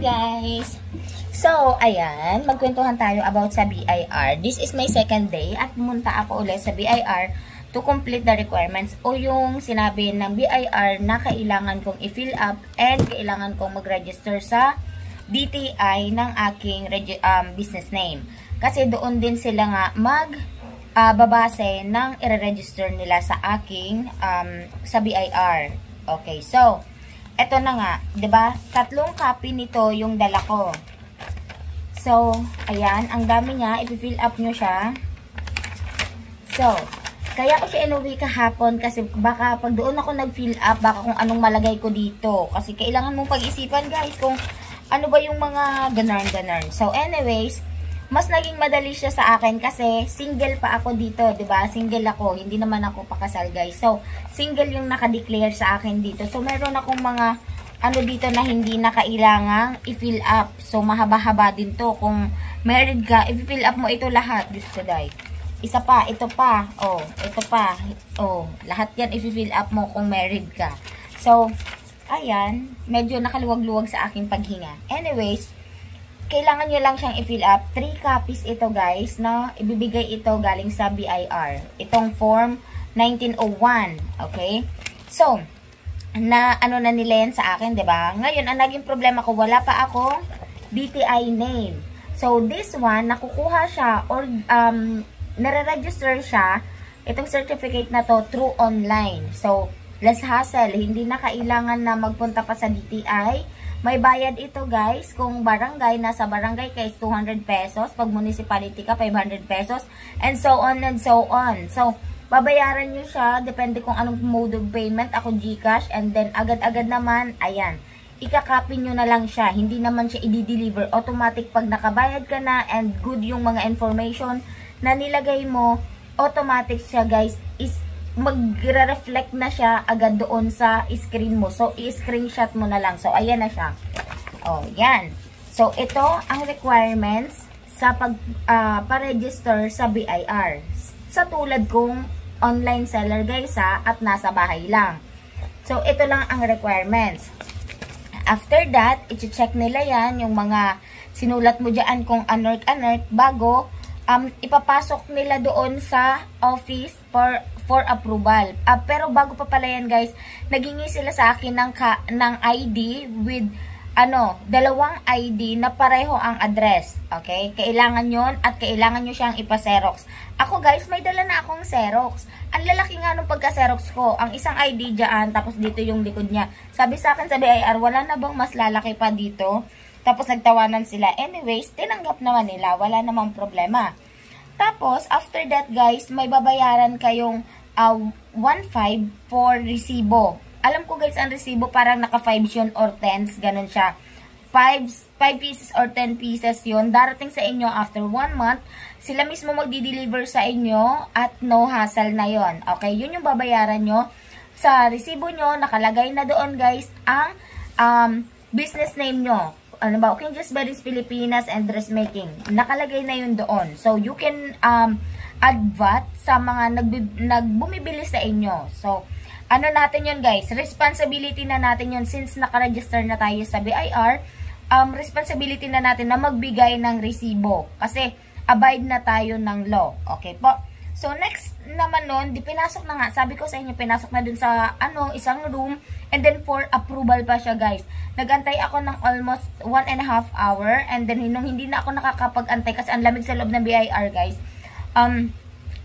guys! So, ayan, magkwentuhan tayo about sa BIR. This is my second day at pumunta ako ulit sa BIR to complete the requirements o yung sinabi ng BIR na kailangan kong i-fill up and kailangan kong mag-register sa DTI ng aking business name. Kasi doon din sila nga babase ng i-register nila sa aking sa BIR. Okay, so eto na nga, 'di ba? 3 copy nito yung dala ko. So, ayan, ang dami niya, i-fill up nyo siya. So, kaya ko siya inuwi kahapon kasi baka pag doon ako nag-fill up, baka kung anong malagay ko dito. Kasi kailangan mong pag-isipan guys kung ano ba yung mga ganon-ganon. So, anyways, mas naging madali siya sa akin kasi single pa ako dito, 'di ba? Single ako, hindi naman ako pakasal, guys. So, single yung naka-declare sa akin dito. So, meron akong mga dito na hindi na kailangang i-fill up. So, mahaba-haba din 'to. Kung married ka, i-fill up mo ito lahat, gusto dai. Isa pa, ito pa. Oh, ito pa. Oh, lahat 'yan i-fill up mo kung married ka. So, ayan, medyo nakaluwag-luwag sa aking paghinga. Anyways, kailangan nyo lang siyang i-fill up. 3 copies ito guys, no? Ibibigay ito galing sa BIR. Itong form 1901. Okay? So, na nila yan sa akin, 'di ba? Ngayon, ang naging problema ko, wala pa akong DTI name. So, this one, nakukuha siya or nare-register siya, itong certificate na to, through online. So, less hassle. Hindi na kailangan na magpunta pa sa DTI. May bayad ito guys, kung barangay, nasa barangay ka is 200 pesos, pag municipality ka 500 pesos, and so on and so on. So, babayaran nyo siya, depende kung anong mode of payment, ako GCash, and then agad-agad naman, ayan, ikakopy nyo na lang siya, hindi naman siya i-deliver, automatic pag nakabayad ka na, and good yung mga information na nilagay mo, automatic siya guys, is magre-reflect na siya agad doon sa screen mo. So, i-screenshot mo na lang. So, ayan na siya. Oh, yan. So, ito ang requirements sa pa-register sa BIR. Sa tulad kong online seller guys at nasa bahay lang. So, ito lang ang requirements. After that, i-check nila yan, yung mga sinulat mo dyan kung anert-anert bago ipapasok nila doon sa office for approval. Pero bago pa pala yan guys, naghingi sila sa akin ng ID with 2 ID na pareho ang address. Okay? Kailangan yon at kailangan nyo siyang ipa-xerox. Ako guys, may dala na akong xerox. Ang lalaki nga nung pagka-xerox ko. Ang isang ID dyan, tapos dito yung likod niya. Sabi sa akin sa BIR, wala na bang mas lalaki pa dito? Tapos nagtawanan sila. Anyways, tinanggap naman nila. Wala namang problema. Tapos, after that guys, may babayaran kayong 1.5 for resibo. Alam ko guys, ang resibo parang naka 5 yun or 10s. Ganun siya. 5 pieces or 10 pieces yun. Darating sa inyo after 1 month. Sila mismo magdi-deliver sa inyo at no hassle na yon. Okay, yun yung babayaran nyo. Sa resibo nyo, nakalagay na doon guys ang business name nyo. Ano ba? Okay, just Berries Pilipinas and Dressmaking. Nakalagay na yun doon. So, you can add VAT sa mga nagbumibili sa inyo. So, ano natin yun guys? Responsibility na natin yun since nakaregister na tayo sa BIR. Responsibility na natin na magbigay ng resibo. Kasi, abide na tayo ng law. Okay po? So, next naman nun, pinasok na nga. Sabi ko sa inyo, pinasok na dun sa, isang room. And then, for approval pa siya, guys. Nagantay ako ng almost 1.5 hour. And then, nung hindi na ako nakakapag-antay kasi ang lamig sa loob ng BIR, guys.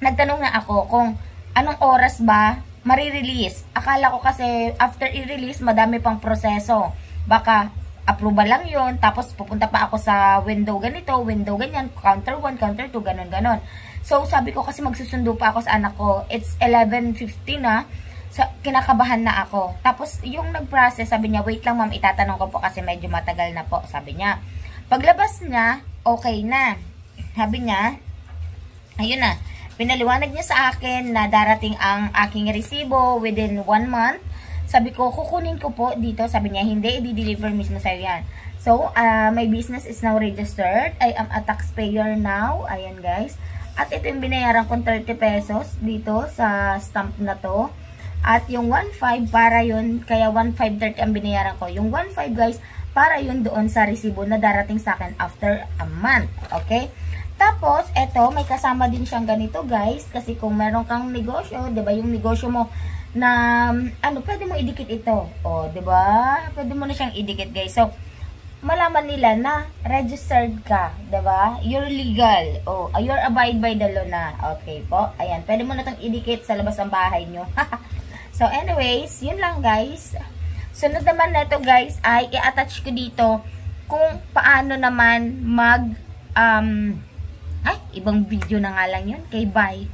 Nagtanong na ako kung anong oras ba marirelease. Akala ko kasi, after i-release, madami pang proseso. Baka, approval lang yun. Tapos, pupunta pa ako sa window ganito, window ganyan, counter 1, counter 2, ganon-ganon. So, sabi ko kasi magsusundo pa ako sa anak ko. It's 11:50 na. So, kinakabahan na ako. Tapos, yung nag-process, sabi niya, wait lang ma'am, itatanong ko po kasi medyo matagal na po. Sabi niya. Paglabas niya, okay na. Sabi niya, ayun na. Pinaliwanag niya sa akin na darating ang aking resibo within 1 month. Sabi ko, kukunin ko po dito. Sabi niya, hindi, i-deliver mismo sa'yo yan. So, my business is now registered. I am a taxpayer now. Ayan guys. At ito yung binayaran kong 30 pesos dito sa stamp na to. At yung 1.5 para yun, kaya 1.530 ang binayaran ko. Yung 1.5 guys, para yun doon sa resibo na darating sa akin after a month. Okay? Tapos, eto, may kasama din siyang ganito, guys. Kasi kung meron kang negosyo, 'di ba, yung negosyo mo na, pwede mo idikit ito. O, 'di ba? Pwede mo na siyang idikit, guys. So, malaman nila na registered ka, 'di ba? You're legal. O, you're abide by the law na. Okay po. Ayan, pwede mo na itong idikit sa labas ng bahay nyo. So, anyways, yun lang, guys. Sunod naman na ito, guys, ay i-attach ko dito kung paano naman ibang video na nga lang yun. Okay, bye.